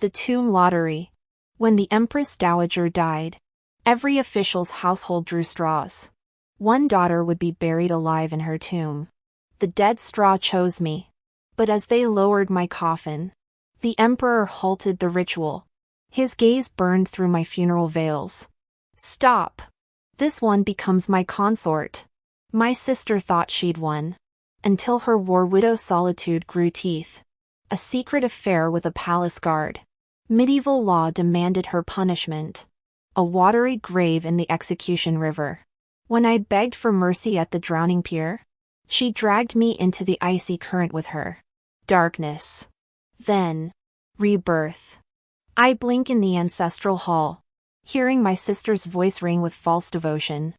The tomb lottery. When the Empress Dowager died, every official's household drew straws. One daughter would be buried alive in her tomb. The dead straw chose me. But as they lowered my coffin, the emperor halted the ritual. His gaze burned through my funeral veils. Stop! This one becomes my consort. My sister thought she'd won. Until her war widow solitude grew teeth. A secret affair with a palace guard. Medieval law demanded her punishment. A watery grave in the execution river. When I begged for mercy at the drowning pier, she dragged me into the icy current with her. Darkness. Then, rebirth. I blink in the ancestral hall, hearing my sister's voice ring with false devotion.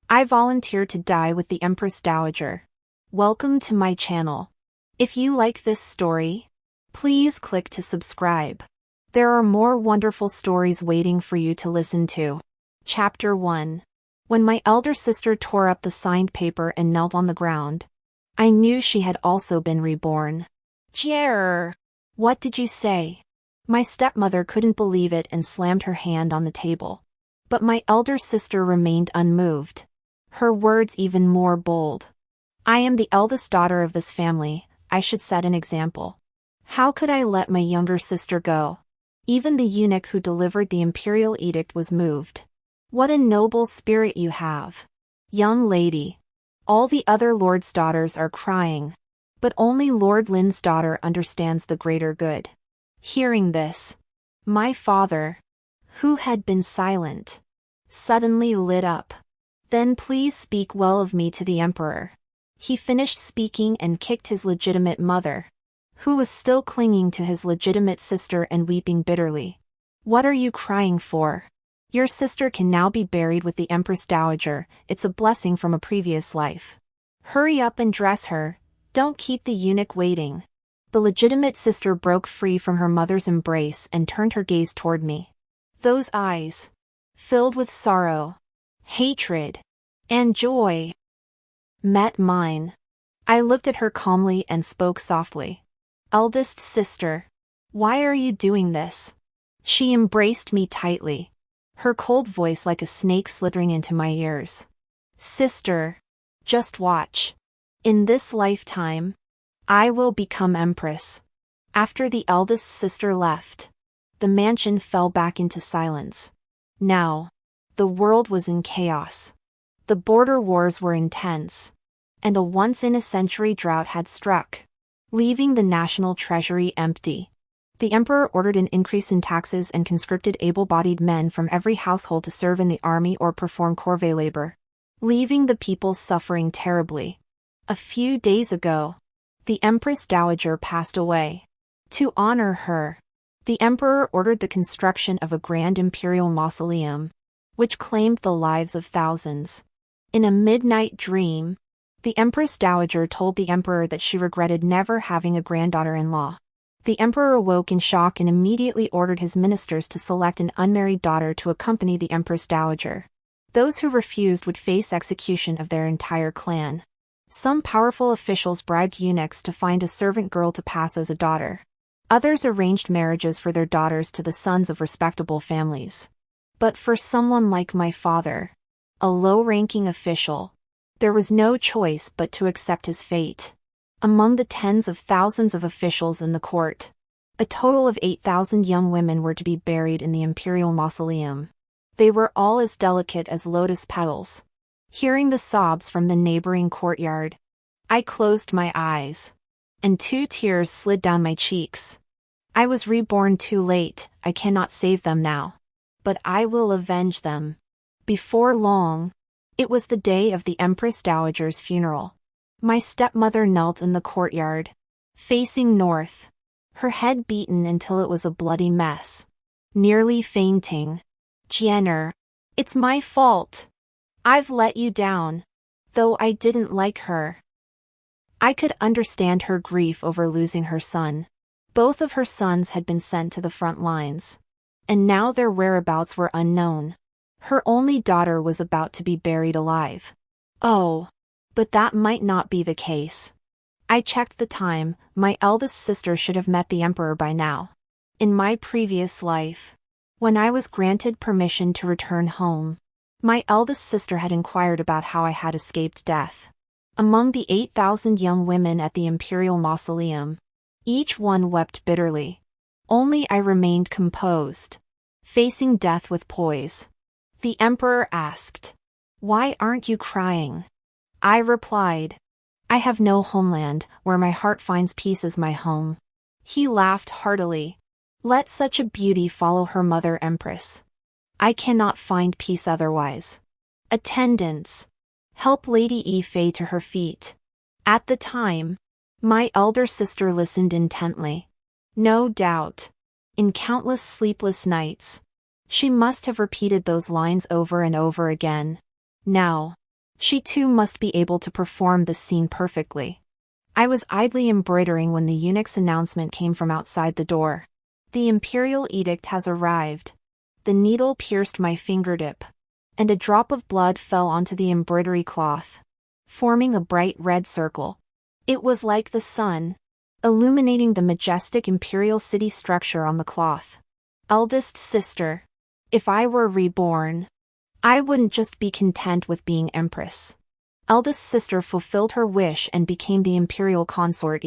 I volunteer to die with the Empress Dowager. Welcome to my channel. If you like this story, please click to subscribe. There are more wonderful stories waiting for you to listen to. Chapter 1. When my elder sister tore up the signed paper and knelt on the ground, I knew she had also been reborn. Jerr! What did you say? My stepmother couldn't believe it and slammed her hand on the table. But my elder sister remained unmoved. Her words even more bold. I am the eldest daughter of this family, I should set an example. How could I let my younger sister go? Even the eunuch who delivered the imperial edict was moved. What a noble spirit you have, young lady. All the other lords' daughters are crying. But only Lord Lin's daughter understands the greater good. Hearing this, my father, who had been silent, suddenly lit up. Then please speak well of me to the emperor. He finished speaking and kicked his legitimate mother, who was still clinging to his legitimate sister and weeping bitterly. What are you crying for? Your sister can now be buried with the Empress Dowager, it's a blessing from a previous life. Hurry up and dress her, don't keep the eunuch waiting. The legitimate sister broke free from her mother's embrace and turned her gaze toward me. Those eyes, filled with sorrow, hatred, and joy, met mine. I looked at her calmly and spoke softly. Eldest sister, why are you doing this? She embraced me tightly, her cold voice like a snake slithering into my ears. Sister, just watch. In this lifetime, I will become empress. After the eldest sister left, the mansion fell back into silence. Now, the world was in chaos. The border wars were intense, and a once-in-a-century drought had struck, leaving the national treasury empty. The emperor ordered an increase in taxes and conscripted able-bodied men from every household to serve in the army or perform corvée labor, leaving the people suffering terribly. A few days ago, the Empress Dowager passed away. To honor her, the emperor ordered the construction of a grand imperial mausoleum, which claimed the lives of thousands. In a midnight dream, the Empress Dowager told the emperor that she regretted never having a granddaughter-in-law. The emperor awoke in shock and immediately ordered his ministers to select an unmarried daughter to accompany the Empress Dowager. Those who refused would face execution of their entire clan. Some powerful officials bribed eunuchs to find a servant girl to pass as a daughter. Others arranged marriages for their daughters to the sons of respectable families. But for someone like my father, a low-ranking official, there was no choice but to accept his fate. Among the tens of thousands of officials in the court, a total of 8,000 young women were to be buried in the imperial mausoleum. They were all as delicate as lotus petals. Hearing the sobs from the neighboring courtyard, I closed my eyes, and 2 tears slid down my cheeks. I was reborn too late, I cannot save them now. But I will avenge them. Before long, it was the day of the Empress Dowager's funeral. My stepmother knelt in the courtyard, facing north, her head beaten until it was a bloody mess. Nearly fainting. Jenner, it's my fault. I've let you down, though I didn't like her. I could understand her grief over losing her son. Both of her sons had been sent to the front lines, and now their whereabouts were unknown. Her only daughter was about to be buried alive. Oh, but that might not be the case. I checked the time, my eldest sister should have met the emperor by now. In my previous life, when I was granted permission to return home, my eldest sister had inquired about how I had escaped death. Among the 8,000 young women at the imperial mausoleum, each one wept bitterly. Only I remained composed, facing death with poise. The emperor asked, "Why aren't you crying?" I replied, "I have no homeland where my heart finds peace as my home." He laughed heartily. "Let such a beauty follow her mother empress. I cannot find peace otherwise. Attendants, help Lady Yi to her feet." At the time, my elder sister listened intently. No doubt, in countless sleepless nights, she must have repeated those lines over and over again. Now, she too must be able to perform this scene perfectly. I was idly embroidering when the eunuch's announcement came from outside the door. "The imperial edict has arrived." The needle pierced my fingertip, and a drop of blood fell onto the embroidery cloth, forming a bright red circle. It was like the sun, illuminating the majestic imperial city structure on the cloth. Eldest sister, if I were reborn, I wouldn't just be content with being empress. Eldest sister fulfilled her wish and became the imperial consort.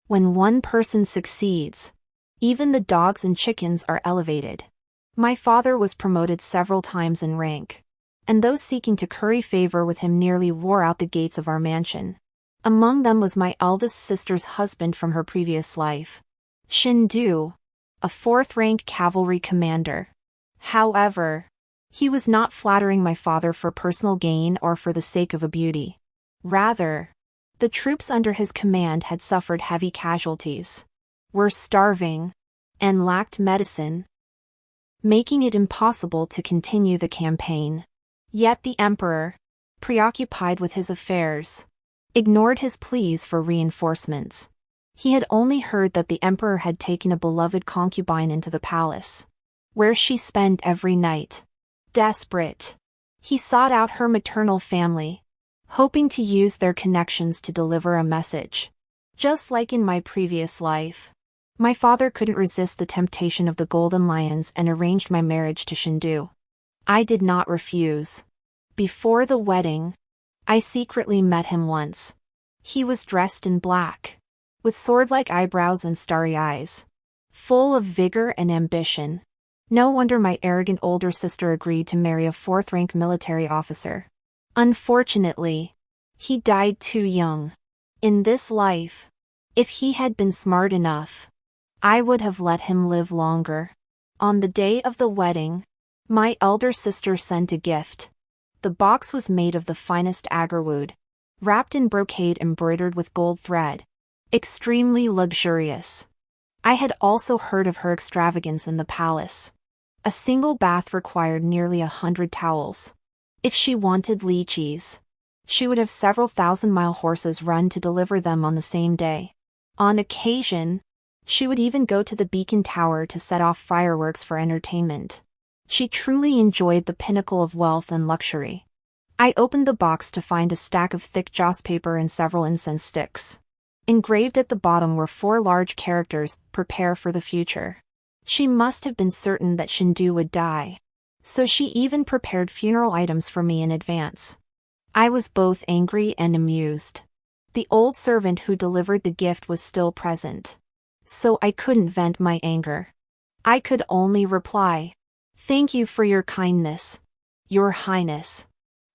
When one person succeeds, even the dogs and chickens are elevated. My father was promoted several times in rank, and those seeking to curry favor with him nearly wore out the gates of our mansion. Among them was my eldest sister's husband from her previous life, Shindu, a fourth-rank cavalry commander. However, he was not flattering my father for personal gain or for the sake of a beauty. Rather, the troops under his command had suffered heavy casualties, were starving, and lacked medicine, making it impossible to continue the campaign. Yet the emperor, preoccupied with his affairs, ignored his pleas for reinforcements. He had only heard that the emperor had taken a beloved concubine into the palace, where she spent every night. Desperate, he sought out her maternal family, hoping to use their connections to deliver a message. Just like in my previous life, my father couldn't resist the temptation of the golden lions and arranged my marriage to Shindu. I did not refuse. Before the wedding, I secretly met him once. He was dressed in black, with sword-like eyebrows and starry eyes, full of vigor and ambition. No wonder my arrogant older sister agreed to marry a fourth-rank military officer. Unfortunately, he died too young. In this life, if he had been smart enough, I would have let him live longer. On the day of the wedding, my elder sister sent a gift. The box was made of the finest agarwood, wrapped in brocade embroidered with gold thread. Extremely luxurious. I had also heard of her extravagance in the palace. A single bath required nearly 100 towels. If she wanted lychees, she would have several thousand-mile horses run to deliver them on the same day. On occasion, she would even go to the beacon tower to set off fireworks for entertainment. She truly enjoyed the pinnacle of wealth and luxury. I opened the box to find a stack of thick joss paper and several incense sticks. Engraved at the bottom were 4 large characters, "Prepare for the future." She must have been certain that Shindu would die, so she even prepared funeral items for me in advance. I was both angry and amused. The old servant who delivered the gift was still present, so I couldn't vent my anger. I could only reply, "Thank you for your kindness, Your Highness.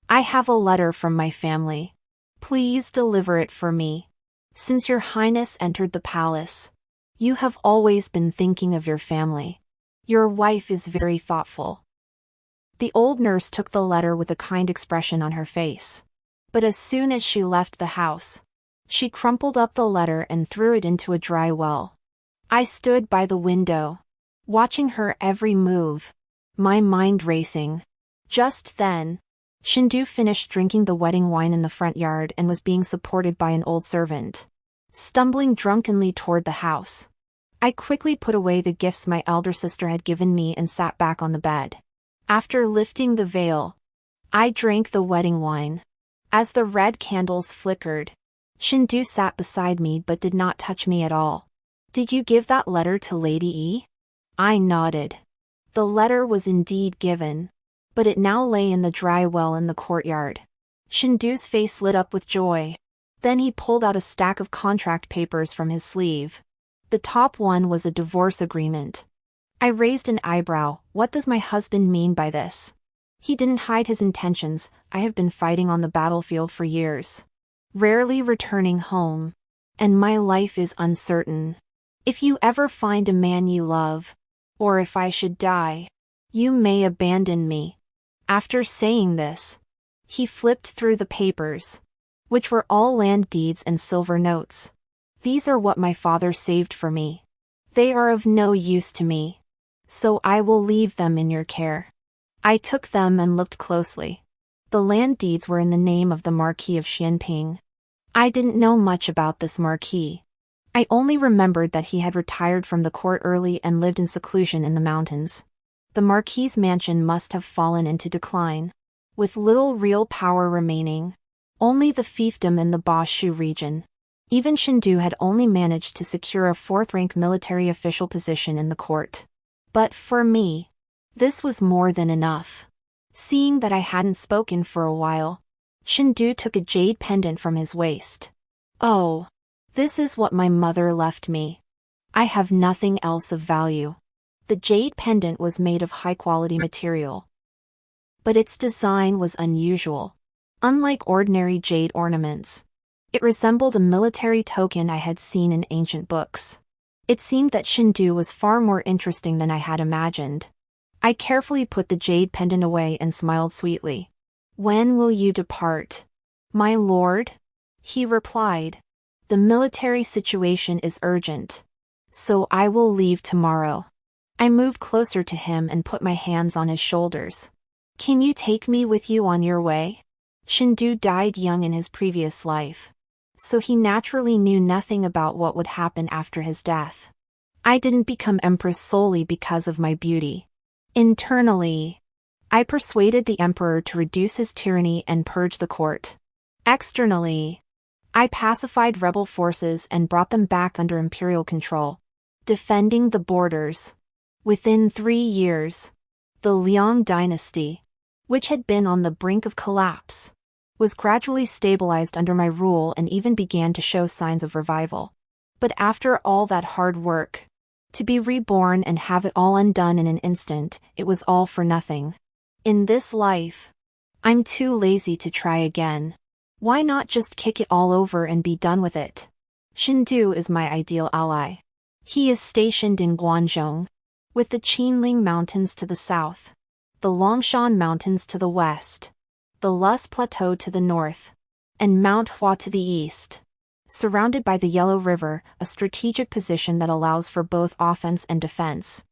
I have a letter from my family. Please deliver it for me. Since Your Highness entered the palace, you have always been thinking of your family. Your wife is very thoughtful." The old nurse took the letter with a kind expression on her face. But as soon as she left the house, she crumpled up the letter and threw it into a dry well. I stood by the window, watching her every move, my mind racing. Just then, Shindu finished drinking the wedding wine in the front yard and was being supported by an old servant, stumbling drunkenly toward the house. I quickly put away the gifts my elder sister had given me and sat back on the bed. After lifting the veil, I drank the wedding wine. As the red candles flickered, Shindu sat beside me but did not touch me at all. "Did you give that letter to Lady E?" I nodded. The letter was indeed given, but it now lay in the dry well in the courtyard. Shindu's face lit up with joy. Then he pulled out a stack of contract papers from his sleeve. The top one was a divorce agreement. I raised an eyebrow. What does my husband mean by this? He didn't hide his intentions. I have been fighting on the battlefield for years, rarely returning home, and my life is uncertain. If you ever find a man you love, or if I should die, you may abandon me. After saying this, he flipped through the papers, which were all land deeds and silver notes. These are what my father saved for me. They are of no use to me, so I will leave them in your care. I took them and looked closely. The land deeds were in the name of the Marquis of Xianping. I didn't know much about this marquis. I only remembered that he had retired from the court early and lived in seclusion in the mountains. The marquis's mansion must have fallen into decline, with little real power remaining. Only the fiefdom in the Bashu region. Even Shindu had only managed to secure a fourth-rank military official position in the court. But for me, this was more than enough. Seeing that I hadn't spoken for a while, Shindu took a jade pendant from his waist. Oh, this is what my mother left me. I have nothing else of value. The jade pendant was made of high-quality material, but its design was unusual. Unlike ordinary jade ornaments, it resembled a military token I had seen in ancient books. It seemed that Shindu was far more interesting than I had imagined. I carefully put the jade pendant away and smiled sweetly. When will you depart, my lord? He replied. The military situation is urgent, so I will leave tomorrow. I moved closer to him and put my hands on his shoulders. Can you take me with you on your way? Shindu died young in his previous life, so he naturally knew nothing about what would happen after his death. I didn't become empress solely because of my beauty. Internally, I persuaded the emperor to reduce his tyranny and purge the court. Externally, I pacified rebel forces and brought them back under imperial control, defending the borders. Within 3 years, the Liang dynasty, which had been on the brink of collapse, was gradually stabilized under my rule and even began to show signs of revival. But after all that hard work, to be reborn and have it all undone in an instant, it was all for nothing. In this life, I'm too lazy to try again. Why not just kick it all over and be done with it? Shindu is my ideal ally. He is stationed in Guangzhou, with the Qinling Mountains to the south, the Longshan Mountains to the west, the Lus Plateau to the north, and Mount Hua to the east. Surrounded by the Yellow River, a strategic position that allows for both offense and defense.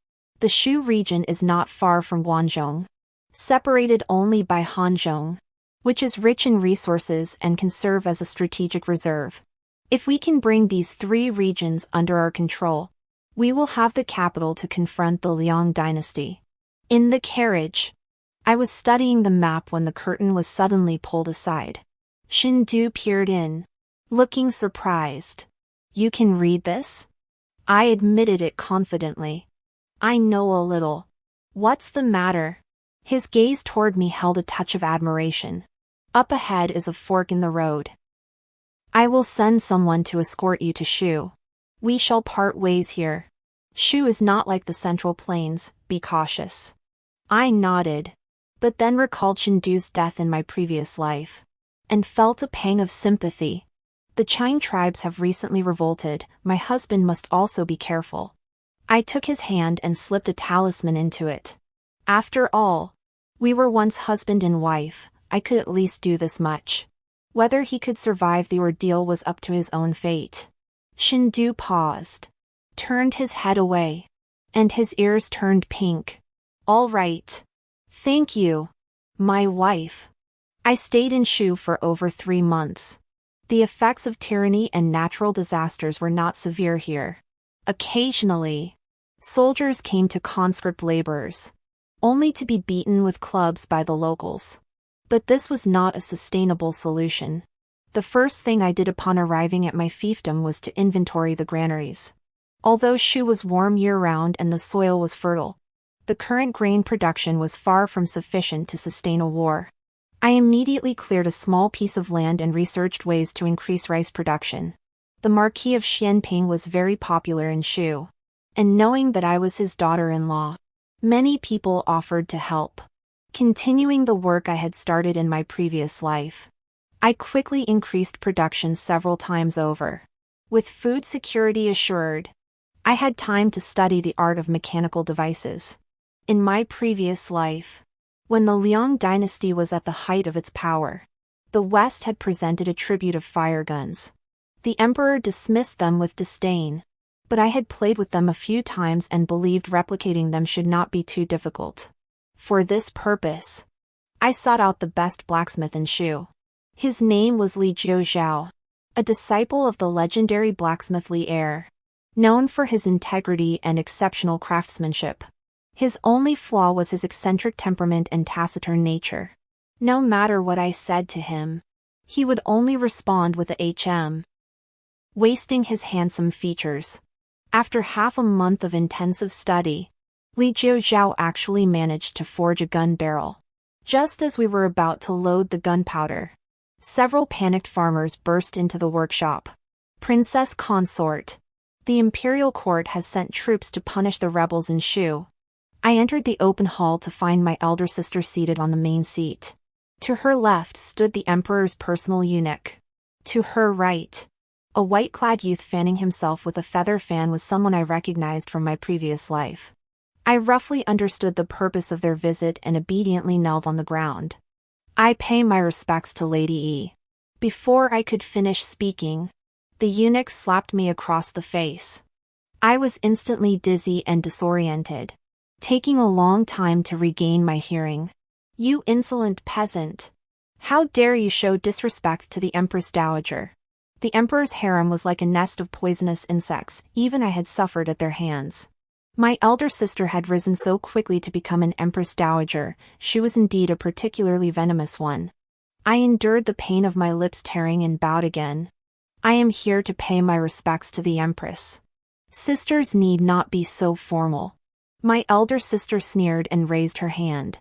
The Shu region is not far from Guangzhou, separated only by Hanzhong, which is rich in resources and can serve as a strategic reserve. If we can bring these 3 regions under our control, we will have the capital to confront the Liang dynasty. In the carriage, I was studying the map when the curtain was suddenly pulled aside. Shindu peered in, looking surprised. You can read this? I admitted it confidently. I know a little. What's the matter? His gaze toward me held a touch of admiration. Up ahead is a fork in the road. I will send someone to escort you to Shu. We shall part ways here. Shu is not like the Central Plains, be cautious. I nodded, but then recalled Shindu's death in my previous life, and felt a pang of sympathy. The Chine tribes have recently revolted, my husband must also be careful. I took his hand and slipped a talisman into it. After all, we were once husband and wife, I could at least do this much. Whether he could survive the ordeal was up to his own fate. Shindu paused, turned his head away, and his ears turned pink. All right. Thank you, my wife. I stayed in Shu for over 3 months. The effects of tyranny and natural disasters were not severe here. Occasionally, soldiers came to conscript laborers, only to be beaten with clubs by the locals. But this was not a sustainable solution. The first thing I did upon arriving at my fiefdom was to inventory the granaries. Although Shu was warm year-round and the soil was fertile, the current grain production was far from sufficient to sustain a war. I immediately cleared a small piece of land and researched ways to increase rice production. The Marquis of Xianping was very popular in Shu, and knowing that I was his daughter-in-law, many people offered to help. Continuing the work I had started in my previous life, I quickly increased production several times over. With food security assured, I had time to study the art of mechanical devices. In my previous life, when the Liang dynasty was at the height of its power, the West had presented a tribute of fire guns. The emperor dismissed them with disdain, but I had played with them a few times and believed replicating them should not be too difficult. For this purpose, I sought out the best blacksmith in Shu. His name was Li Jiuzhao, a disciple of the legendary blacksmith Li Er, known for his integrity and exceptional craftsmanship. His only flaw was his eccentric temperament and taciturn nature. No matter what I said to him, he would only respond with a HM, wasting his handsome features. After half a month of intensive study, Li Jiuzhao actually managed to forge a gun barrel. Just as we were about to load the gunpowder, several panicked farmers burst into the workshop. Princess Consort, the imperial court has sent troops to punish the rebels in Shu. I entered the open hall to find my elder sister seated on the main seat. To her left stood the emperor's personal eunuch. To her right, a white-clad youth fanning himself with a feather fan was someone I recognized from my previous life. I roughly understood the purpose of their visit and obediently knelt on the ground. I pay my respects to Lady E. Before I could finish speaking, the eunuch slapped me across the face. I was instantly dizzy and disoriented, taking a long time to regain my hearing. You insolent peasant! How dare you show disrespect to the Empress Dowager? The emperor's harem was like a nest of poisonous insects, even I had suffered at their hands. My elder sister had risen so quickly to become an Empress Dowager, she was indeed a particularly venomous one. I endured the pain of my lips tearing and bowed again. I am here to pay my respects to the Empress. Sisters need not be so formal. My elder sister sneered and raised her hand.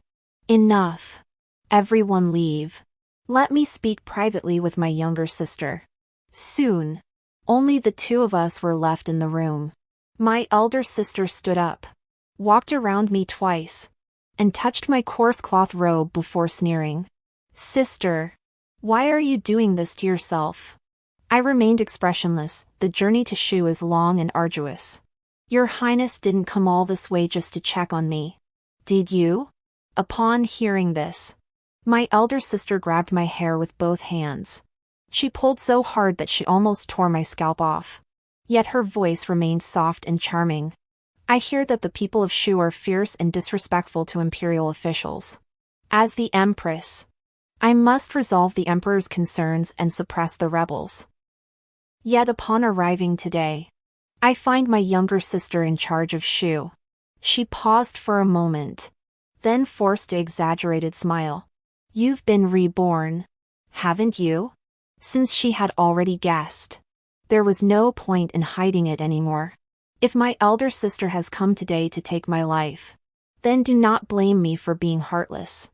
Enough. Everyone leave. Let me speak privately with my younger sister. Soon, only the two of us were left in the room. My elder sister stood up, walked around me twice, and touched my coarse cloth robe before sneering. Sister, why are you doing this to yourself? I remained expressionless. The journey to Shu is long and arduous. Your Highness didn't come all this way just to check on me, did you? Upon hearing this, my elder sister grabbed my hair with both hands. She pulled so hard that she almost tore my scalp off. Yet her voice remained soft and charming. I hear that the people of Shu are fierce and disrespectful to imperial officials. As the Empress, I must resolve the Emperor's concerns and suppress the rebels. Yet upon arriving today, I find my younger sister in charge of Shu. She paused for a moment, then forced an exaggerated smile. You've been reborn, haven't you? Since she had already guessed, there was no point in hiding it anymore. If my elder sister has come today to take my life, then do not blame me for being heartless.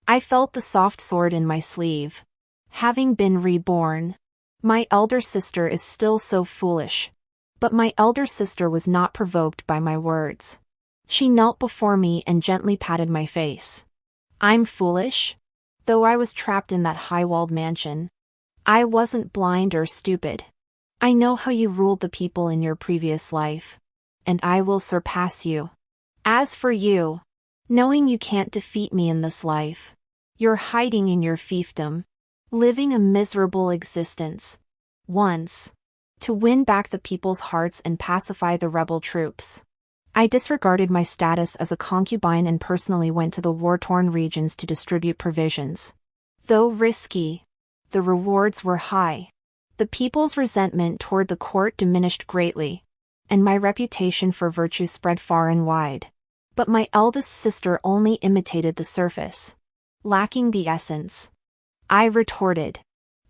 I felt the soft sword in my sleeve. Having been reborn, my elder sister is still so foolish. But my elder sister was not provoked by my words. She knelt before me and gently patted my face. I'm foolish? Though I was trapped in that high-walled mansion, I wasn't blind or stupid. I know how you ruled the people in your previous life, and I will surpass you. As for you, knowing you can't defeat me in this life, you're hiding in your fiefdom, living a miserable existence. Once, to win back the people's hearts and pacify the rebel troops, I disregarded my status as a concubine and personally went to the war-torn regions to distribute provisions. Though risky, the rewards were high. The people's resentment toward the court diminished greatly, and my reputation for virtue spread far and wide. But my eldest sister only imitated the surface, lacking the essence. I retorted.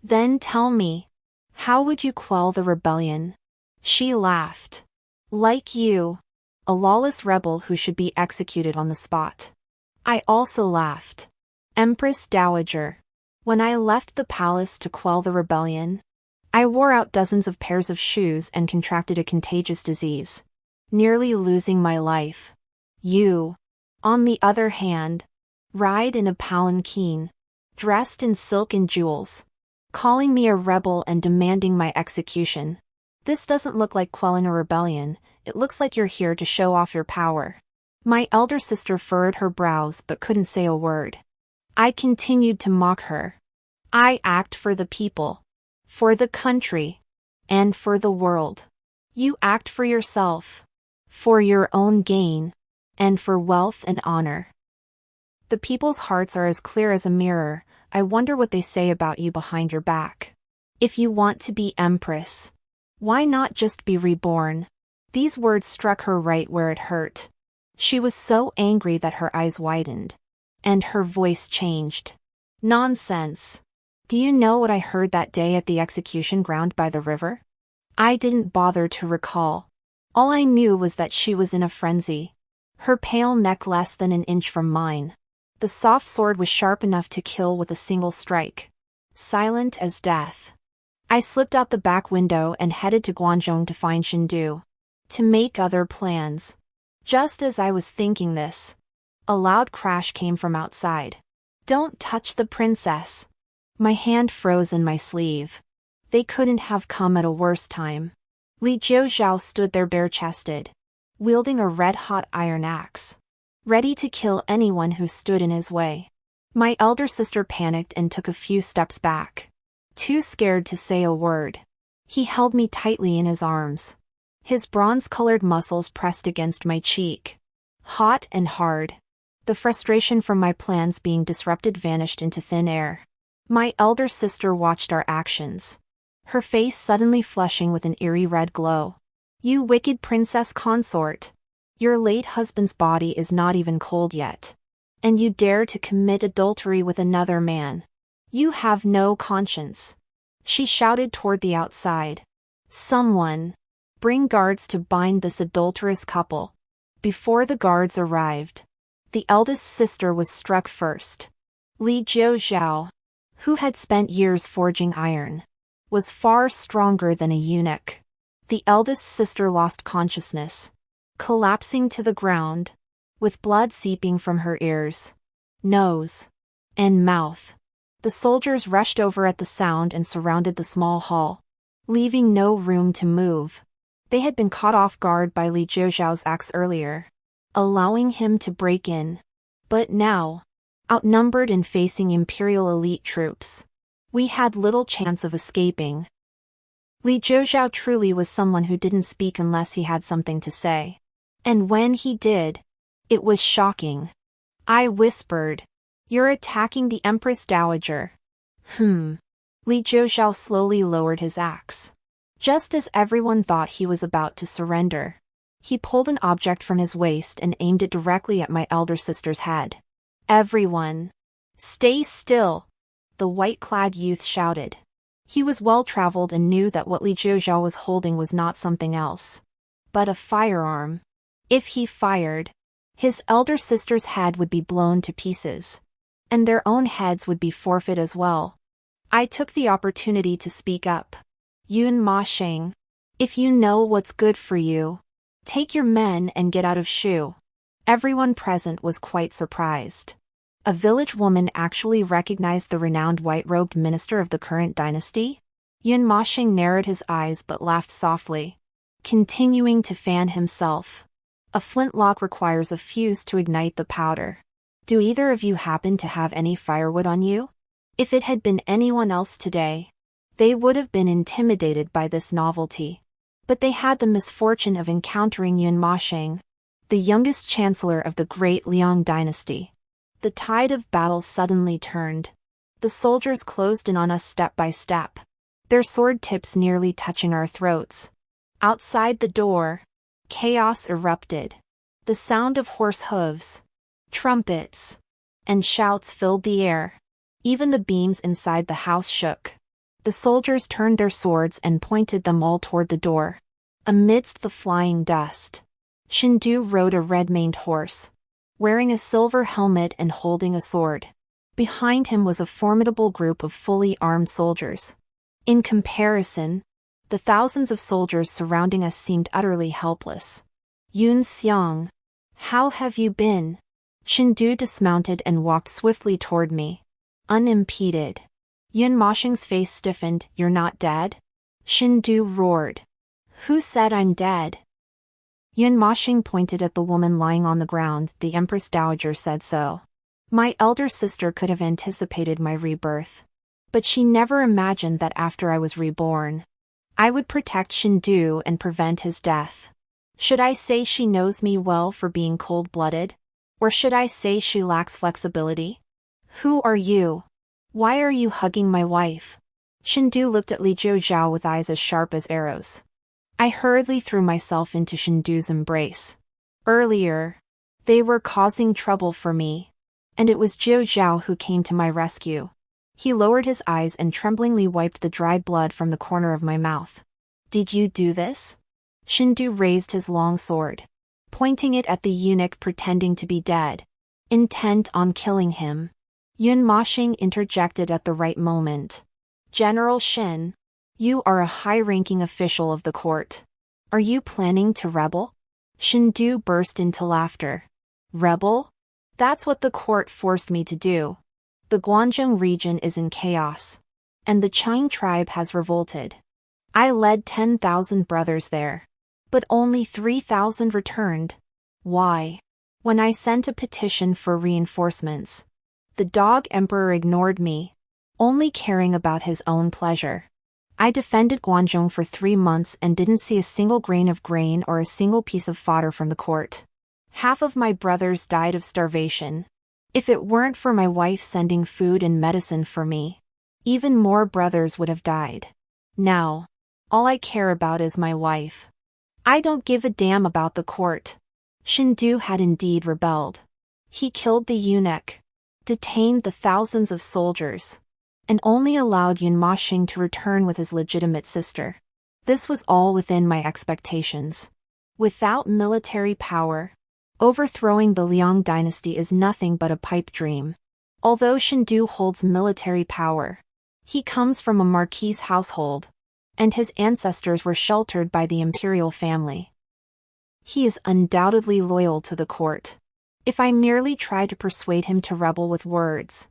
Then tell me, how would you quell the rebellion? She laughed. Like you. A lawless rebel who should be executed on the spot. I also laughed. Empress Dowager. When I left the palace to quell the rebellion, I wore out dozens of pairs of shoes and contracted a contagious disease, nearly losing my life. You, on the other hand, ride in a palanquin, dressed in silk and jewels, calling me a rebel and demanding my execution. This doesn't look like quelling a rebellion, it looks like you're here to show off your power. My elder sister furrowed her brows but couldn't say a word. I continued to mock her. I act for the people, for the country, and for the world. You act for yourself, for your own gain, and for wealth and honor. The people's hearts are as clear as a mirror. I wonder what they say about you behind your back. If you want to be empress, why not just be reborn? These words struck her right where it hurt. She was so angry that her eyes widened, and her voice changed. Nonsense. Do you know what I heard that day at the execution ground by the river? I didn't bother to recall. All I knew was that she was in a frenzy. Her pale neck less than an inch from mine. The soft sword was sharp enough to kill with a single strike. Silent as death. I slipped out the back window and headed to Guangzhou to find Shindu. To make other plans. Just as I was thinking this, a loud crash came from outside. Don't touch the princess. My hand froze in my sleeve. They couldn't have come at a worse time. Li Jiuzhao stood there bare-chested, wielding a red-hot iron axe, ready to kill anyone who stood in his way. My elder sister panicked and took a few steps back, too scared to say a word. He held me tightly in his arms. His bronze-colored muscles pressed against my cheek. Hot and hard. The frustration from my plans being disrupted vanished into thin air. My elder sister watched our actions, her face suddenly flushing with an eerie red glow. You wicked princess consort. Your late husband's body is not even cold yet. And you dare to commit adultery with another man. You have no conscience. She shouted toward the outside. Someone, bring guards to bind this adulterous couple. Before the guards arrived, the eldest sister was struck first. Li Jiuzhao, who had spent years forging iron, was far stronger than a eunuch. The eldest sister lost consciousness, collapsing to the ground, with blood seeping from her ears, nose, and mouth. The soldiers rushed over at the sound and surrounded the small hall, leaving no room to move. They had been caught off guard by Li Jiuzhao's axe earlier, allowing him to break in. But now, outnumbered and facing imperial elite troops, we had little chance of escaping. Li Jiuzhao truly was someone who didn't speak unless he had something to say. And when he did, it was shocking. I whispered, "You're attacking the Empress Dowager." Li Jiuzhao slowly lowered his axe. Just as everyone thought he was about to surrender, he pulled an object from his waist and aimed it directly at my elder sister's head. Everyone, stay still, the white-clad youth shouted. He was well-traveled and knew that what Li Jiuzhao was holding was not something else, but a firearm. If he fired, his elder sister's head would be blown to pieces, and their own heads would be forfeit as well. I took the opportunity to speak up. Yun Ma Sheng, if you know what's good for you, take your men and get out of Shu. Everyone present was quite surprised. A village woman actually recognized the renowned white-robed minister of the current dynasty? Yun Ma Sheng narrowed his eyes but laughed softly, continuing to fan himself. A flintlock requires a fuse to ignite the powder. Do either of you happen to have any firewood on you? If it had been anyone else today, they would have been intimidated by this novelty. But they had the misfortune of encountering Yun Ma Sheng, the youngest chancellor of the great Liang dynasty. The tide of battle suddenly turned. The soldiers closed in on us step by step, their sword tips nearly touching our throats. Outside the door, chaos erupted. The sound of horse hooves, trumpets, and shouts filled the air. Even the beams inside the house shook. The soldiers turned their swords and pointed them all toward the door. Amidst the flying dust, Shindu rode a red-maned horse, wearing a silver helmet and holding a sword. Behind him was a formidable group of fully armed soldiers. In comparison, the thousands of soldiers surrounding us seemed utterly helpless. Yun Xiang, how have you been? Shindu dismounted and walked swiftly toward me, unimpeded. Yun Moshing's face stiffened. You're not dead? Shindu roared. Who said I'm dead? Yun Moshing pointed at the woman lying on the ground. The Empress Dowager said so. My elder sister could have anticipated my rebirth, but she never imagined that after I was reborn, I would protect Shindu and prevent his death. Should I say she knows me well for being cold-blooded? Or should I say she lacks flexibility? Who are you? Why are you hugging my wife? Shindu looked at Li Jiuzhao with eyes as sharp as arrows. I hurriedly threw myself into Shindu's embrace. Earlier, they were causing trouble for me, and it was Jiuzhao who came to my rescue. He lowered his eyes and tremblingly wiped the dry blood from the corner of my mouth. Did you do this? Shindu raised his long sword, pointing it at the eunuch pretending to be dead, intent on killing him. Yun Moshing interjected at the right moment. General Shin, you are a high-ranking official of the court. Are you planning to rebel? Shindu burst into laughter. Rebel? That's what the court forced me to do. The Guangzhou region is in chaos, and the Qing tribe has revolted. I led 10,000 brothers there, but only 3,000 returned. Why? When I sent a petition for reinforcements, the dog emperor ignored me, only caring about his own pleasure. I defended Guangzhou for 3 months and didn't see a single grain of grain or a single piece of fodder from the court. Half of my brothers died of starvation. If it weren't for my wife sending food and medicine for me, even more brothers would have died. Now, all I care about is my wife. I don't give a damn about the court. Shindu had indeed rebelled. He killed the eunuch, detained the thousands of soldiers, and only allowed Yun Moshing to return with his legitimate sister. This was all within my expectations. Without military power, overthrowing the Liang dynasty is nothing but a pipe dream. Although Shindu holds military power, he comes from a marquis household, and his ancestors were sheltered by the imperial family. He is undoubtedly loyal to the court. If I merely try to persuade him to rebel with words,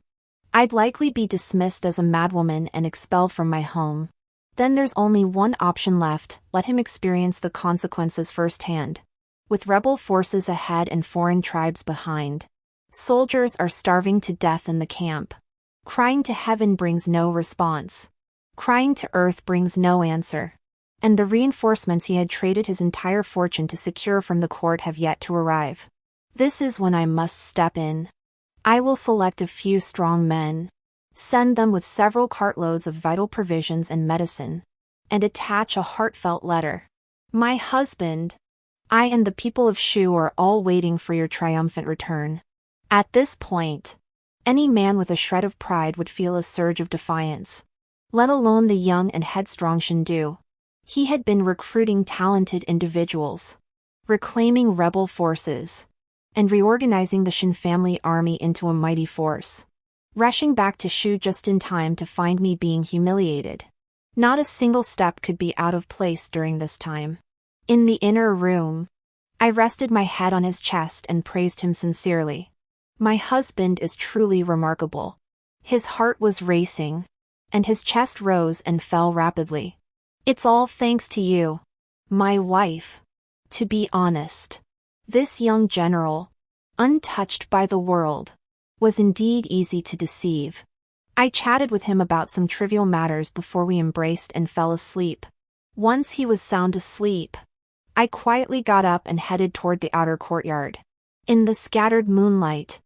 I'd likely be dismissed as a madwoman and expelled from my home. Then there's only one option left: let him experience the consequences firsthand. With rebel forces ahead and foreign tribes behind, soldiers are starving to death in the camp. Crying to heaven brings no response. Crying to earth brings no answer. And the reinforcements he had traded his entire fortune to secure from the court have yet to arrive. This is when I must step in. I will select a few strong men, send them with several cartloads of vital provisions and medicine, and attach a heartfelt letter. My husband, I and the people of Shu are all waiting for your triumphant return. At this point, any man with a shred of pride would feel a surge of defiance, let alone the young and headstrong Shindu. He had been recruiting talented individuals, reclaiming rebel forces, and reorganizing the Shin family army into a mighty force, rushing back to Shu just in time to find me being humiliated. Not a single step could be out of place during this time. In the inner room, I rested my head on his chest and praised him sincerely. My husband is truly remarkable. His heart was racing, and his chest rose and fell rapidly. It's all thanks to you, my wife. To be honest, this young general, untouched by the world, was indeed easy to deceive. I chatted with him about some trivial matters before we embraced and fell asleep. Once he was sound asleep, I quietly got up and headed toward the outer courtyard. In the scattered moonlight,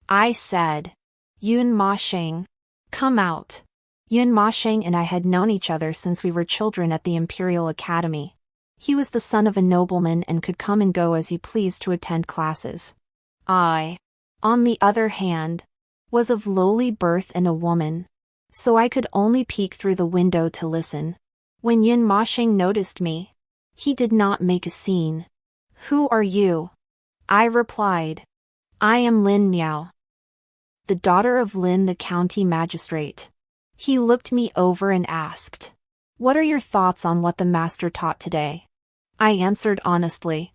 I said, Yun Moshing, come out. Yun Moshing and I had known each other since we were children at the Imperial Academy. He was the son of a nobleman and could come and go as he pleased to attend classes. I, on the other hand, was of lowly birth and a woman, so I could only peek through the window to listen. When Yun Moshing noticed me, He did not make a scene. "Who are you?" I replied. "I am Lin Miao, the daughter of Lin the county magistrate." He looked me over and asked, "What are your thoughts on what the master taught today?" I answered honestly.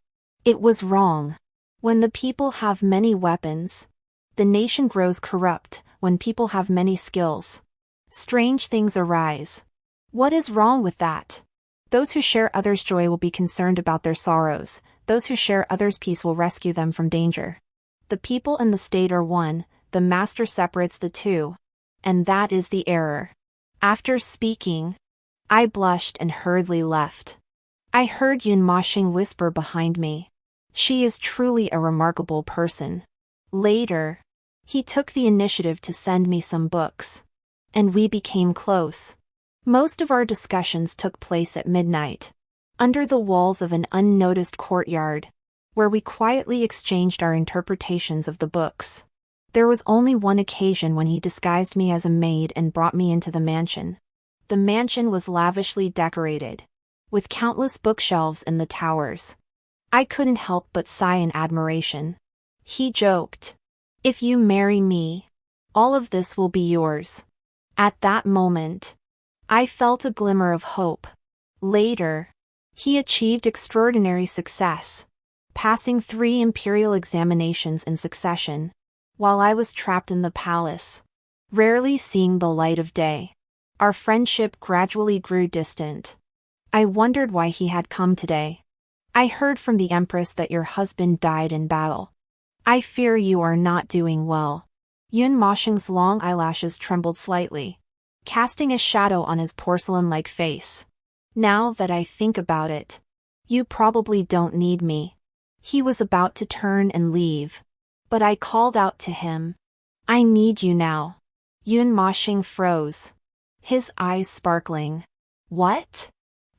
It was wrong. When the people have many weapons, the nation grows corrupt. When people have many skills, strange things arise. What is wrong with that? Those who share others' joy will be concerned about their sorrows. Those who share others' peace will rescue them from danger. The people and the state are one. The master separates the two. And that is the error. After speaking, I blushed and hurriedly left. I heard Yun Moshing whisper behind me, "She is truly a remarkable person." Later, he took the initiative to send me some books, and we became close. Most of our discussions took place at midnight, under the walls of an unnoticed courtyard, where we quietly exchanged our interpretations of the books. There was only one occasion when he disguised me as a maid and brought me into the mansion. The mansion was lavishly decorated, with countless bookshelves in the towers. I couldn't help but sigh in admiration. He joked, "If you marry me, all of this will be yours." At that moment, I felt a glimmer of hope. Later, he achieved extraordinary success, passing 3 imperial examinations in succession, while I was trapped in the palace, rarely seeing the light of day. Our friendship gradually grew distant. I wondered why he had come today. "I heard from the empress that your husband died in battle. I fear you are not doing well." Yun Moshing's long eyelashes trembled slightly, casting a shadow on his porcelain-like face. "Now that I think about it, you probably don't need me." He was about to turn and leave, but I called out to him, "I need you now." Yun Moshing froze, his eyes sparkling. "What?"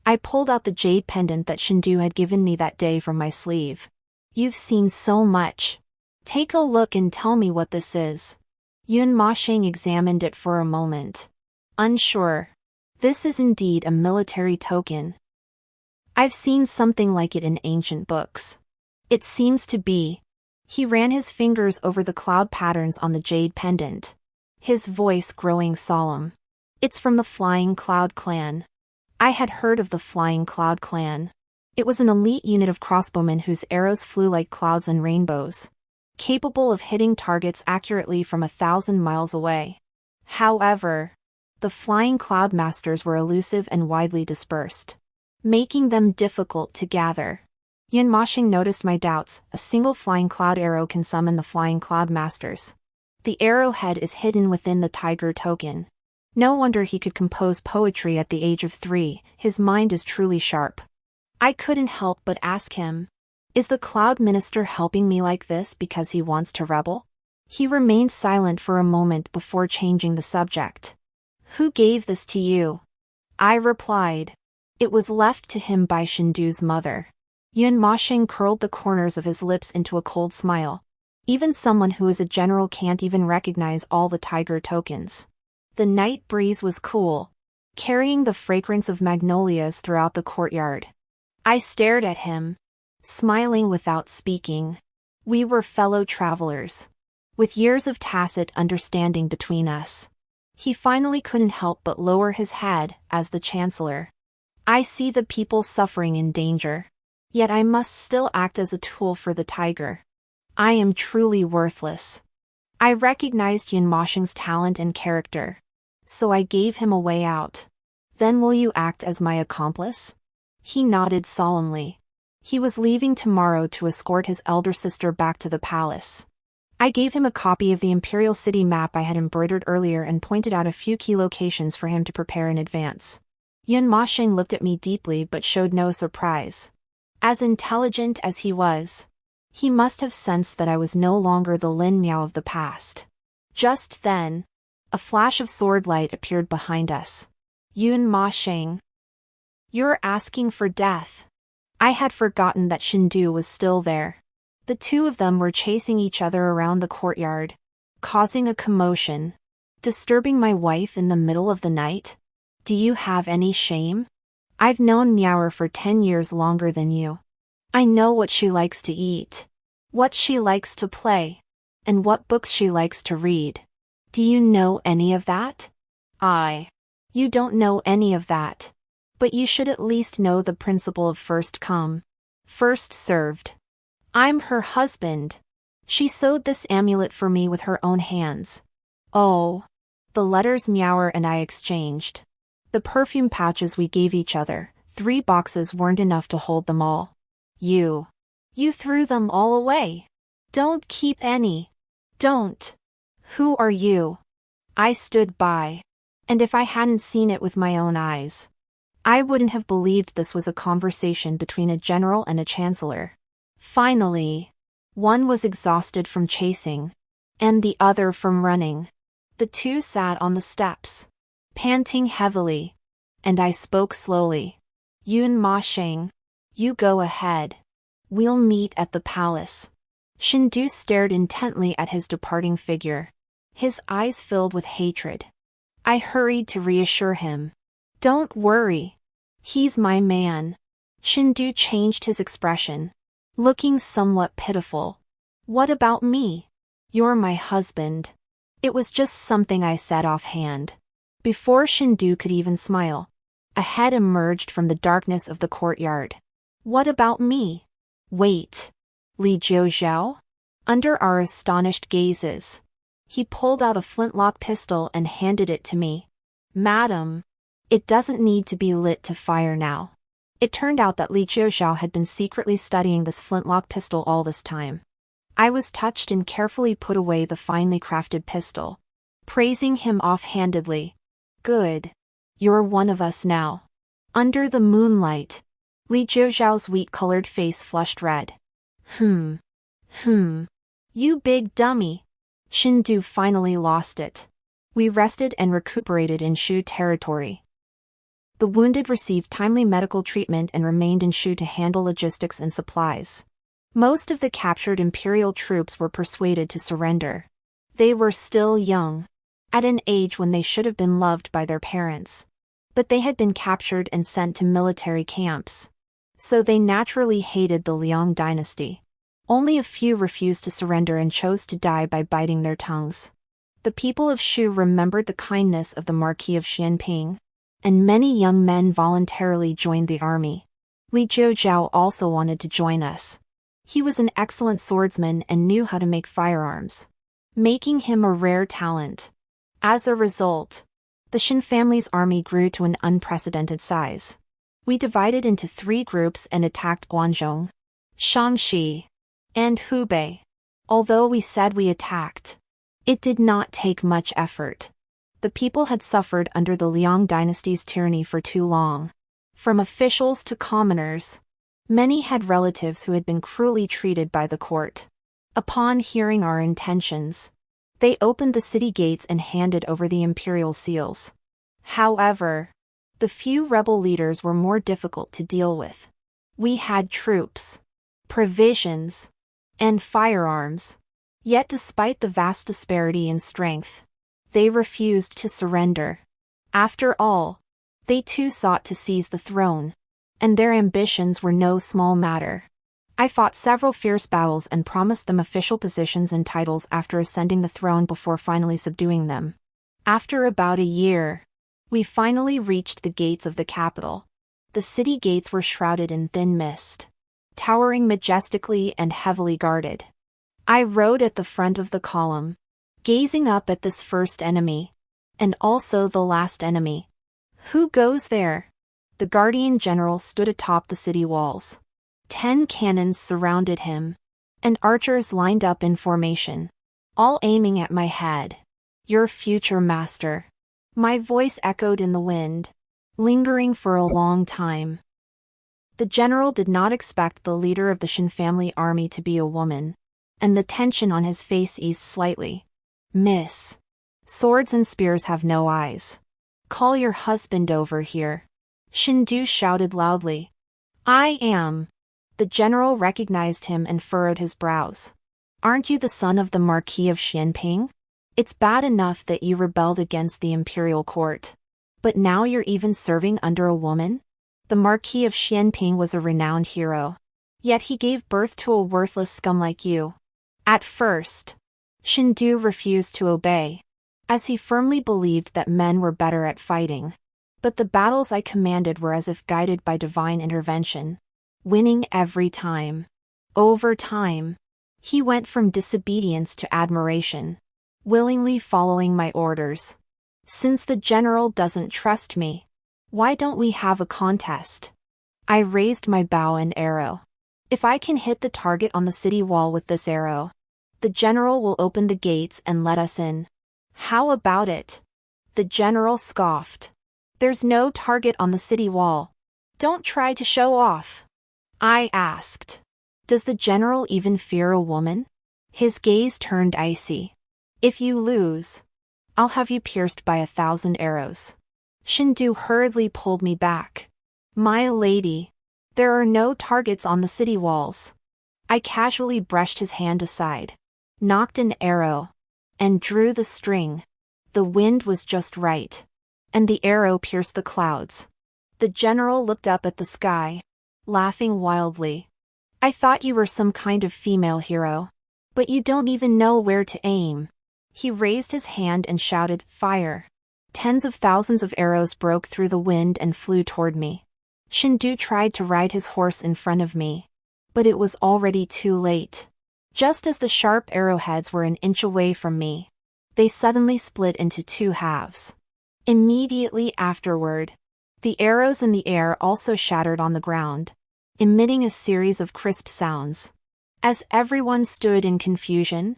I pulled out the jade pendant that Shindu had given me that day from my sleeve. "You've seen so much. Take a look and tell me what this is." Yun Moshing examined it for a moment, unsure. "This is indeed a military token. I've seen something like it in ancient books. It seems to be." He ran his fingers over the cloud patterns on the jade pendant, his voice growing solemn. "It's from the Flying Cloud Clan." I had heard of the Flying Cloud Clan. It was an elite unit of crossbowmen whose arrows flew like clouds and rainbows, capable of hitting targets accurately from 1,000 miles away. However, the Flying Cloud Masters were elusive and widely dispersed, making them difficult to gather. Yun Moshing noticed my doubts. A single flying cloud arrow can summon the Flying Cloud Masters. The arrowhead is hidden within the tiger token. No wonder he could compose poetry at the age of 3, his mind is truly sharp. I couldn't help but ask him, "Is the Cloud Minister helping me like this because he wants to rebel?" He remained silent for a moment before changing the subject. "Who gave this to you?" I replied, "It was left to him by Shindu's mother." Yun Moshing curled the corners of his lips into a cold smile. Even someone who is a general can't even recognize all the tiger tokens. The night breeze was cool, carrying the fragrance of magnolias throughout the courtyard. I stared at him, smiling without speaking. We were fellow travelers, with years of tacit understanding between us. He finally couldn't help but lower his head as the chancellor. "I see the people suffering in danger, yet I must still act as a tool for the tiger. I am truly worthless." I recognized Yun Moshing's talent and character, so I gave him a way out. "Then will you act as my accomplice?" He nodded solemnly. He was leaving tomorrow to escort his elder sister back to the palace. I gave him a copy of the imperial city map I had embroidered earlier and pointed out a few key locations for him to prepare in advance. Yun Moshing looked at me deeply but showed no surprise. As intelligent as he was, he must have sensed that I was no longer the Lin Miao of the past. Just then, a flash of sword light appeared behind us. "Yun Moshing, you're asking for death." I had forgotten that Shindu was still there. The two of them were chasing each other around the courtyard, causing a commotion. "Disturbing my wife in the middle of the night? Do you have any shame?" I've known Meower for 10 years longer than you. I know what she likes to eat, what she likes to play, and what books she likes to read. Do you know any of that? You don't know any of that. But you should at least know the principle of first come, first served. I'm her husband. She sewed this amulet for me with her own hands. Oh. The letters Meower and I exchanged. The perfume pouches we gave each other, 3 boxes weren't enough to hold them all. You threw them all away. Don't keep any. Don't. Who are you? I stood by. And if I hadn't seen it with my own eyes, I wouldn't have believed this was a conversation between a general and a chancellor. Finally, one was exhausted from chasing, and the other from running. The two sat on the steps, panting heavily, and I spoke slowly. Yun Ma Sheng, you go ahead. We'll meet at the palace. Shindu stared intently at his departing figure, his eyes filled with hatred. I hurried to reassure him. Don't worry. He's my man. Shindu changed his expression, looking somewhat pitiful. What about me? You're my husband. It was just something I said offhand. Before Shindu could even smile, a head emerged from the darkness of the courtyard. What about me? Wait. Li Jiuzhao? Under our astonished gazes, he pulled out a flintlock pistol and handed it to me. Madam, it doesn't need to be lit to fire now. It turned out that Li Jiuzhao had been secretly studying this flintlock pistol all this time. I was touched and carefully put away the finely crafted pistol, praising him offhandedly. Good. You're one of us now. Under the moonlight, Li Jiuzhao's wheat-colored face flushed red. You big dummy. Shindu finally lost it. We rested and recuperated in Shu territory. The wounded received timely medical treatment and remained in Shu to handle logistics and supplies. Most of the captured imperial troops were persuaded to surrender. They were still young, at an age when they should have been loved by their parents. But they had been captured and sent to military camps. So they naturally hated the Liang dynasty. Only a few refused to surrender and chose to die by biting their tongues. The people of Shu remembered the kindness of the Marquis of Xianping, and many young men voluntarily joined the army. Li Jiuzhao also wanted to join us. He was an excellent swordsman and knew how to make firearms, making him a rare talent. As a result, the Shin family's army grew to an unprecedented size. We divided into 3 groups and attacked Guangzhou, Shaanxi, and Hubei. Although we said we attacked, it did not take much effort. The people had suffered under the Liang dynasty's tyranny for too long. From officials to commoners, many had relatives who had been cruelly treated by the court. Upon hearing our intentions, they opened the city gates and handed over the imperial seals. However, the few rebel leaders were more difficult to deal with. We had troops, provisions, and firearms. Yet despite the vast disparity in strength, they refused to surrender. After all, they too sought to seize the throne, and their ambitions were no small matter. I fought several fierce battles and promised them official positions and titles after ascending the throne before finally subduing them. After about a year, we finally reached the gates of the capital. The city gates were shrouded in thin mist, towering majestically and heavily guarded. I rode at the front of the column, gazing up at this first enemy, and also the last enemy. Who goes there? The guardian general stood atop the city walls. 10 cannons surrounded him, and archers lined up in formation, all aiming at my head. Your future master. My voice echoed in the wind, lingering for a long time. The general did not expect the leader of the Shin family army to be a woman, and the tension on his face eased slightly. Miss, swords and spears have no eyes. Call your husband over here. Shindu shouted loudly. I am. The general recognized him and furrowed his brows. Aren't you the son of the Marquis of Xianping? It's bad enough that you rebelled against the imperial court, but now you're even serving under a woman? The Marquis of Xianping was a renowned hero. Yet he gave birth to a worthless scum like you. At first, Shindu refused to obey, as he firmly believed that men were better at fighting. But the battles I commanded were as if guided by divine intervention, winning every time. Over time, he went from disobedience to admiration, willingly following my orders. Since the general doesn't trust me, why don't we have a contest? I raised my bow and arrow. If I can hit the target on the city wall with this arrow, the general will open the gates and let us in. How about it? The general scoffed. There's no target on the city wall. Don't try to show off. I asked. Does the general even fear a woman? His gaze turned icy. If you lose, I'll have you pierced by 1,000 arrows. Shindu hurriedly pulled me back. My lady, there are no targets on the city walls. I casually brushed his hand aside, knocked an arrow, and drew the string. The wind was just right, and the arrow pierced the clouds. The general looked up at the sky, laughing wildly. I thought you were some kind of female hero, but you don't even know where to aim. He raised his hand and shouted, "Fire!" Tens of thousands of arrows broke through the wind and flew toward me. Shindu tried to ride his horse in front of me, but it was already too late. Just as the sharp arrowheads were an inch away from me, they suddenly split into two halves. Immediately afterward, the arrows in the air also shattered on the ground, emitting a series of crisp sounds. As everyone stood in confusion,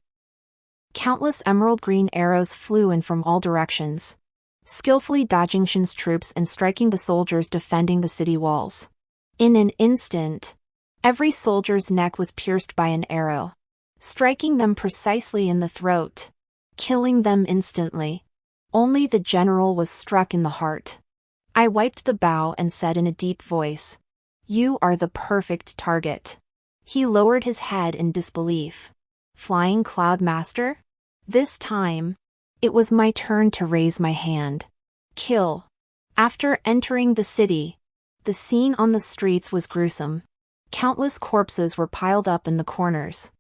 countless emerald green arrows flew in from all directions, skillfully dodging Shin's troops and striking the soldiers defending the city walls. In an instant, every soldier's neck was pierced by an arrow, striking them precisely in the throat, killing them instantly. Only the general was struck in the heart. I wiped the bow and said in a deep voice, "You are the perfect target." He lowered his head in disbelief. Flying Cloud Master? This time, it was my turn to raise my hand. Kill. After entering the city, the scene on the streets was gruesome. Countless corpses were piled up in the corners.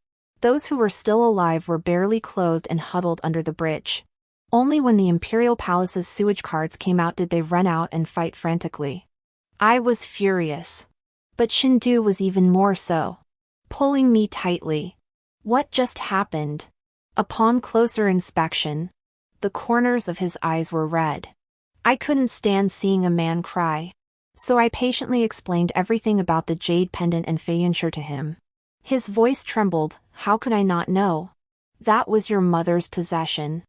Those who were still alive were barely clothed and huddled under the bridge. Only when the imperial palace's sewage carts came out did they run out and fight frantically. I was furious. But Shindu was even more so, pulling me tightly. What just happened? Upon closer inspection, the corners of his eyes were red. I couldn't stand seeing a man cry, so I patiently explained everything about the jade pendant and feienture to him. His voice trembled. How could I not know? That was your mother's possession.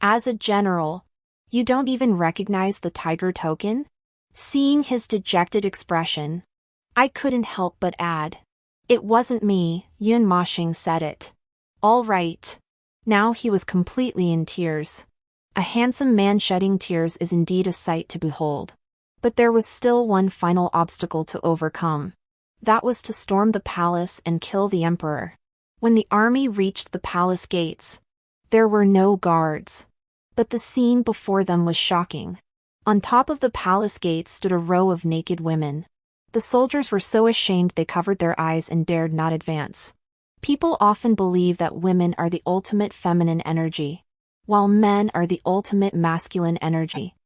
As a general, you don't even recognize the tiger token? Seeing his dejected expression, I couldn't help but add, "It wasn't me." Yun Moshing said it. All right. Now he was completely in tears. A handsome man shedding tears is indeed a sight to behold. But there was still one final obstacle to overcome. That was to storm the palace and kill the emperor. When the army reached the palace gates, there were no guards. But the scene before them was shocking. On top of the palace gates stood a row of naked women. The soldiers were so ashamed they covered their eyes and dared not advance. People often believe that women are the ultimate feminine energy, while men are the ultimate masculine energy.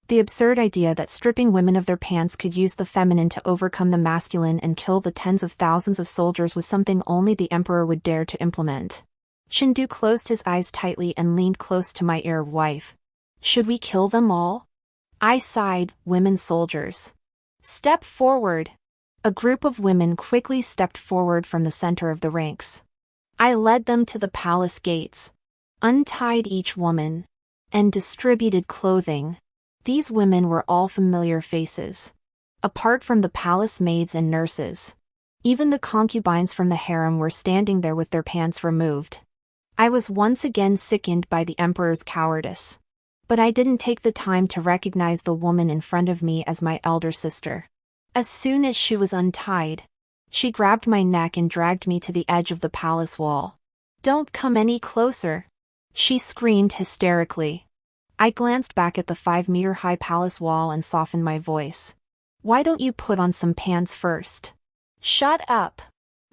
The absurd idea that stripping women of their pants could use the feminine to overcome the masculine and kill the tens of thousands of soldiers was something only the emperor would dare to implement. Shindu closed his eyes tightly and leaned close to my ear. "Wife, should we kill them all?" I sighed. "Women soldiers. Step forward." A group of women quickly stepped forward from the center of the ranks. I led them to the palace gates, untied each woman, and distributed clothing. These women were all familiar faces. Apart from the palace maids and nurses, even the concubines from the harem were standing there with their pants removed. I was once again sickened by the emperor's cowardice. But I didn't take the time to recognize the woman in front of me as my elder sister. As soon as she was untied, she grabbed my neck and dragged me to the edge of the palace wall. "Don't come any closer," she screamed hysterically. I glanced back at the 5-meter-high palace wall and softened my voice. Why don't you put on some pants first? Shut up.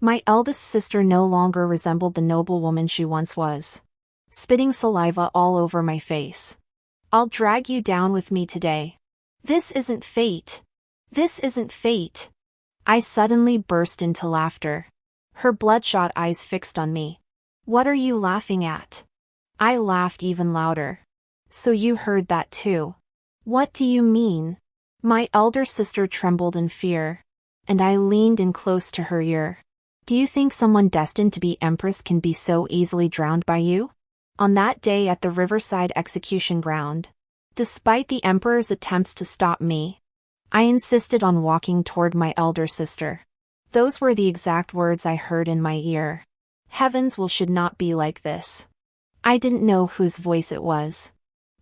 My eldest sister no longer resembled the noble woman she once was, spitting saliva all over my face. I'll drag you down with me today. This isn't fate. This isn't fate. I suddenly burst into laughter, her bloodshot eyes fixed on me. What are you laughing at? I laughed even louder. So you heard that too? What do you mean? My elder sister trembled in fear, and I leaned in close to her ear. Do you think someone destined to be empress can be so easily drowned by you? On that day at the riverside execution ground, despite the emperor's attempts to stop me, I insisted on walking toward my elder sister. Those were the exact words I heard in my ear. Heavens will should not be like this. I didn't know whose voice it was.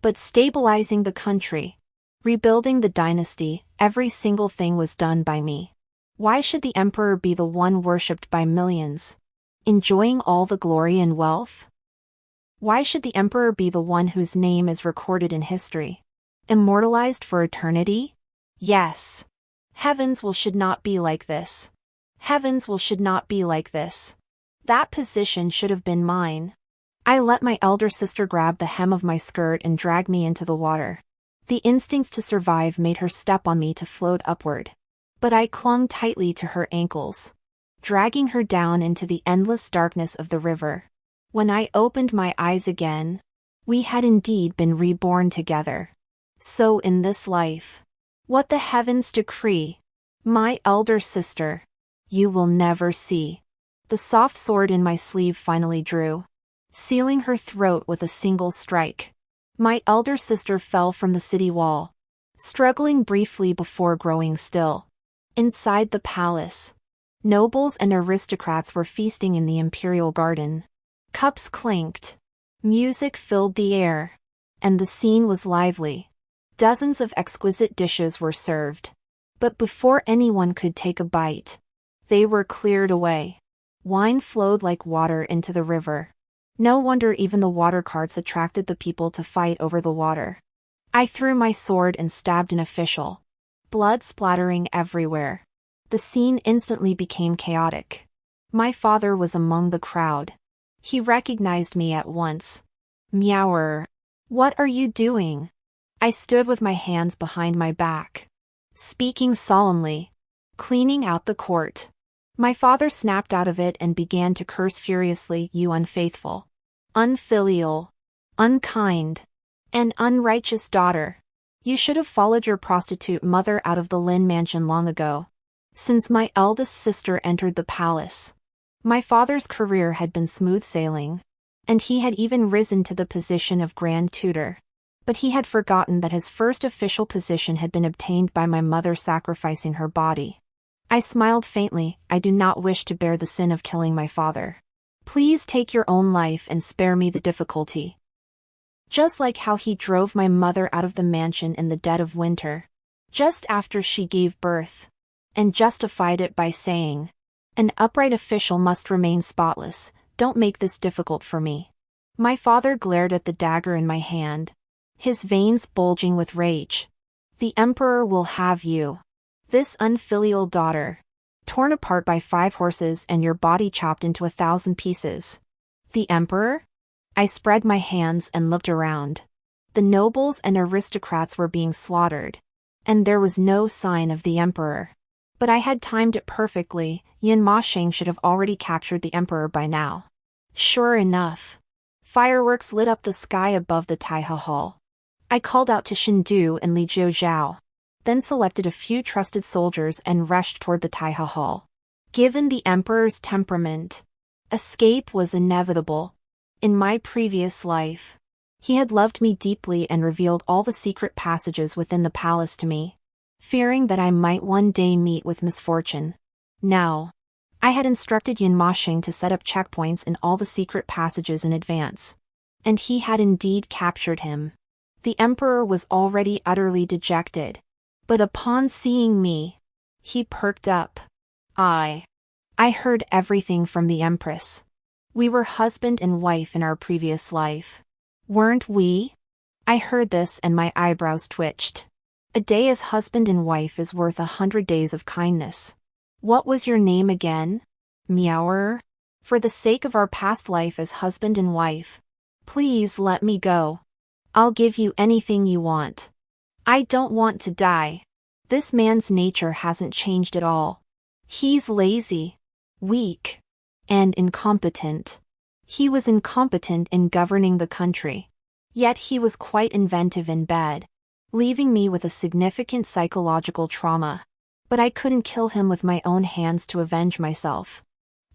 But stabilizing the country, rebuilding the dynasty, every single thing was done by me. Why should the emperor be the one worshipped by millions, enjoying all the glory and wealth? Why should the emperor be the one whose name is recorded in history, immortalized for eternity? Yes. Heavens will should not be like this. Heavens will should not be like this. That position should have been mine. I let my elder sister grab the hem of my skirt and drag me into the water. The instinct to survive made her step on me to float upward. But I clung tightly to her ankles, dragging her down into the endless darkness of the river. When I opened my eyes again, we had indeed been reborn together. So in this life, what the heavens decree, my elder sister, you will never see. The soft sword in my sleeve finally drew, sealing her throat with a single strike. My elder sister fell from the city wall, struggling briefly before growing still. Inside the palace, nobles and aristocrats were feasting in the imperial garden. Cups clinked, music filled the air, and the scene was lively. Dozens of exquisite dishes were served. But before anyone could take a bite, they were cleared away. Wine flowed like water into the river. No wonder even the water carts attracted the people to fight over the water. I threw my sword and stabbed an official, blood splattering everywhere. The scene instantly became chaotic. My father was among the crowd. He recognized me at once. Meower. What are you doing? I stood with my hands behind my back, speaking solemnly, cleaning out the court. My father snapped out of it and began to curse furiously. You unfaithful, unfilial, unkind, and unrighteous daughter. You should have followed your prostitute mother out of the Lin mansion long ago. Since my eldest sister entered the palace, my father's career had been smooth sailing, and he had even risen to the position of Grand Tutor. But he had forgotten that his first official position had been obtained by my mother sacrificing her body. I smiled faintly. I do not wish to bear the sin of killing my father. Please take your own life and spare me the difficulty. Just like how he drove my mother out of the mansion in the dead of winter, just after she gave birth, and justified it by saying, "An upright official must remain spotless, don't make this difficult for me." My father glared at the dagger in my hand, his veins bulging with rage. The emperor will have you. This unfilial daughter, torn apart by 5 horses and your body chopped into 1,000 pieces. The emperor? I spread my hands and looked around. The nobles and aristocrats were being slaughtered, and there was no sign of the emperor. But I had timed it perfectly. Yin Ma Sheng should have already captured the emperor by now. Sure enough, fireworks lit up the sky above the Taiha Hall. I called out to Shindu and Li Jiuzhao, then selected a few trusted soldiers and rushed toward the Taiha Hall. Given the emperor's temperament, escape was inevitable. In my previous life, he had loved me deeply and revealed all the secret passages within the palace to me, fearing that I might one day meet with misfortune. Now, I had instructed Yin Ma Sheng to set up checkpoints in all the secret passages in advance, and he had indeed captured him. The emperor was already utterly dejected, but upon seeing me, he perked up. I heard everything from the empress. We were husband and wife in our previous life, weren't we? I heard this and my eyebrows twitched. A day as husband and wife is worth 100 days of kindness. What was your name again? Meower. For the sake of our past life as husband and wife, please let me go. I'll give you anything you want. I don't want to die. This man's nature hasn't changed at all. He's lazy, weak, and incompetent. He was incompetent in governing the country. Yet he was quite inventive in bed, leaving me with a significant psychological trauma. But I couldn't kill him with my own hands to avenge myself.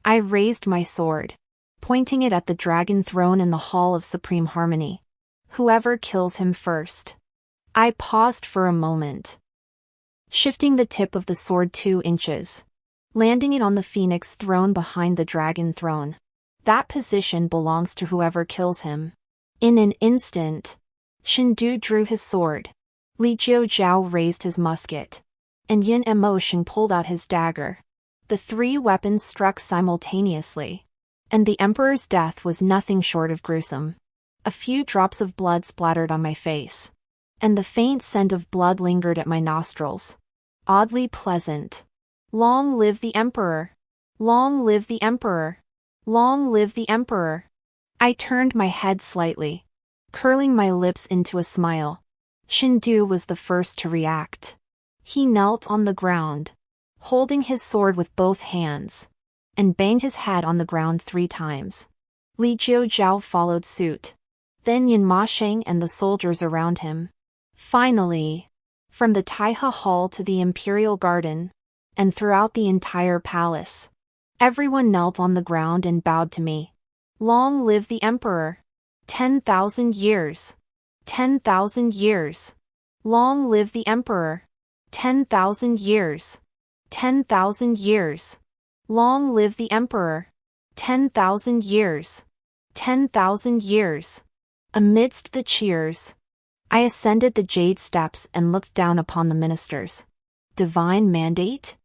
I raised my sword, pointing it at the dragon throne in the Hall of Supreme Harmony. Whoever kills him first. I paused for a moment, shifting the tip of the sword 2 inches, landing it on the phoenix throne behind the dragon throne. That position belongs to whoever kills him. In an instant, Shindu drew his sword, Li Jiao raised his musket, and Yin Emotion pulled out his dagger. The 3 weapons struck simultaneously, and the emperor's death was nothing short of gruesome. A few drops of blood splattered on my face, and the faint scent of blood lingered at my nostrils. Oddly pleasant. Long live the emperor! Long live the emperor! Long live the emperor! I turned my head slightly, curling my lips into a smile. Shindu was the first to react. He knelt on the ground, holding his sword with both hands, and banged his head on the ground 3 times. Li Jiao followed suit, then Yin Masheng and the soldiers around him. Finally, from the Taihe Hall to the Imperial Garden, and throughout the entire palace, everyone knelt on the ground and bowed to me. Long live the emperor! 10,000 years! 10,000 years! Long live the emperor! 10,000 years! 10,000 years! Long live the emperor! 10,000 years! 10,000 years! Amidst the cheers, I ascended the jade steps and looked down upon the ministers. Divine mandate?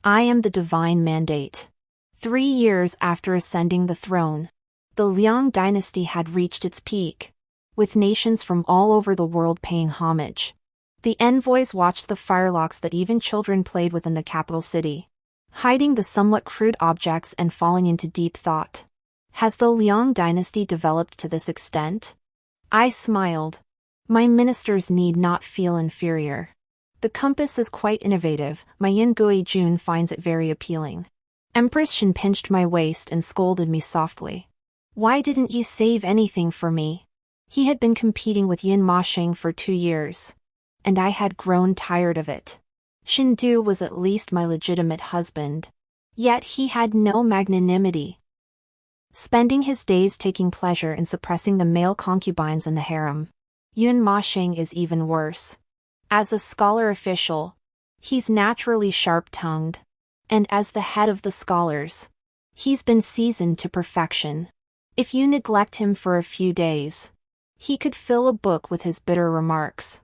I am the divine mandate. 3 years after ascending the throne, the Liang dynasty had reached its peak, with nations from all over the world paying homage. The envoys watched the firelocks that even children played with in the capital city, hiding the somewhat crude objects and falling into deep thought. Has the Liang dynasty developed to this extent? I smiled. My ministers need not feel inferior. The compass is quite innovative. My Yin Gui Jun finds it very appealing. Empress Shin pinched my waist and scolded me softly. Why didn't you save anything for me? He had been competing with Yin Masheng for 2 years, and I had grown tired of it. Shindu was at least my legitimate husband, yet he had no magnanimity, spending his days taking pleasure in suppressing the male concubines in the harem. Yin Masheng is even worse. As a scholar official, he's naturally sharp-tongued, and as the head of the scholars, he's been seasoned to perfection. If you neglect him for a few days, he could fill a book with his bitter remarks.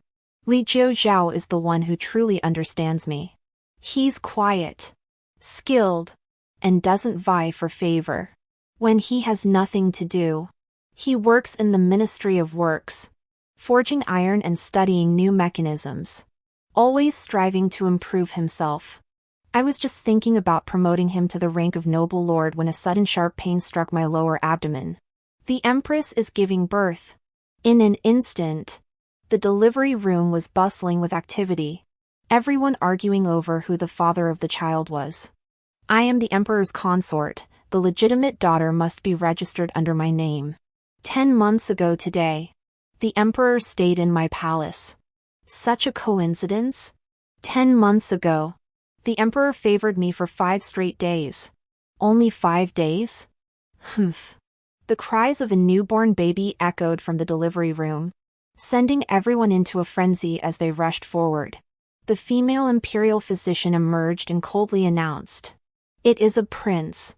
Li Jiao is the one who truly understands me. He's quiet, skilled, and doesn't vie for favor. When he has nothing to do, he works in the Ministry of Works, forging iron and studying new mechanisms, always striving to improve himself. I was just thinking about promoting him to the rank of noble lord when a sudden sharp pain struck my lower abdomen. The empress is giving birth. In an instant, the delivery room was bustling with activity, everyone arguing over who the father of the child was. I am the emperor's consort. The legitimate daughter must be registered under my name. 10 months ago today, the emperor stayed in my palace. Such a coincidence? 10 months ago, the emperor favored me for 5 straight days. Only 5 days? Humph. The cries of a newborn baby echoed from the delivery room, sending everyone into a frenzy as they rushed forward. The female imperial physician emerged and coldly announced, "It is a prince."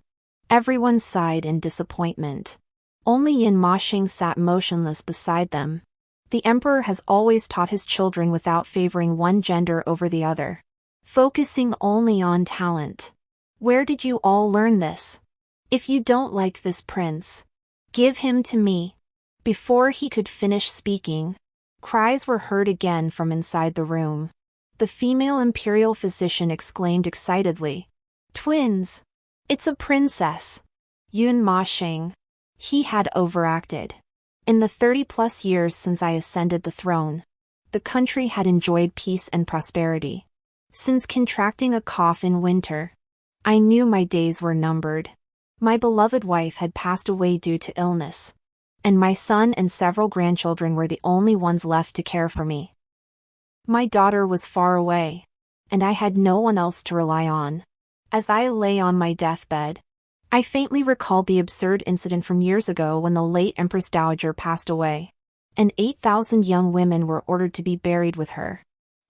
Everyone sighed in disappointment. Only Yin Masheng sat motionless beside them. The emperor has always taught his children without favoring one gender over the other, focusing only on talent. Where did you all learn this? If you don't like this prince, give him to me. Before he could finish speaking, Cries were heard again from inside the room. The female imperial physician exclaimed excitedly, "Twins! It's a princess!" Yun Ma Shing. He had overacted. In the 30-plus years since I ascended the throne, the country had enjoyed peace and prosperity. Since contracting a cough in winter, I knew my days were numbered. My beloved wife had passed away due to illness, and my son and several grandchildren were the only ones left to care for me. My daughter was far away, and I had no one else to rely on. As I lay on my deathbed, I faintly recalled the absurd incident from years ago when the late Empress Dowager passed away, and 8,000 young women were ordered to be buried with her.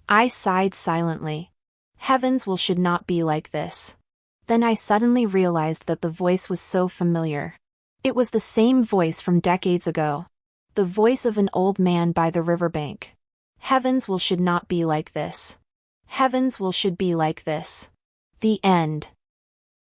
I sighed silently. Heavens should not be like this. Then I suddenly realized that the voice was so familiar. It was the same voice from decades ago. The voice of an old man by the riverbank. Heavens should not be like this. Heavens should be like this. The end.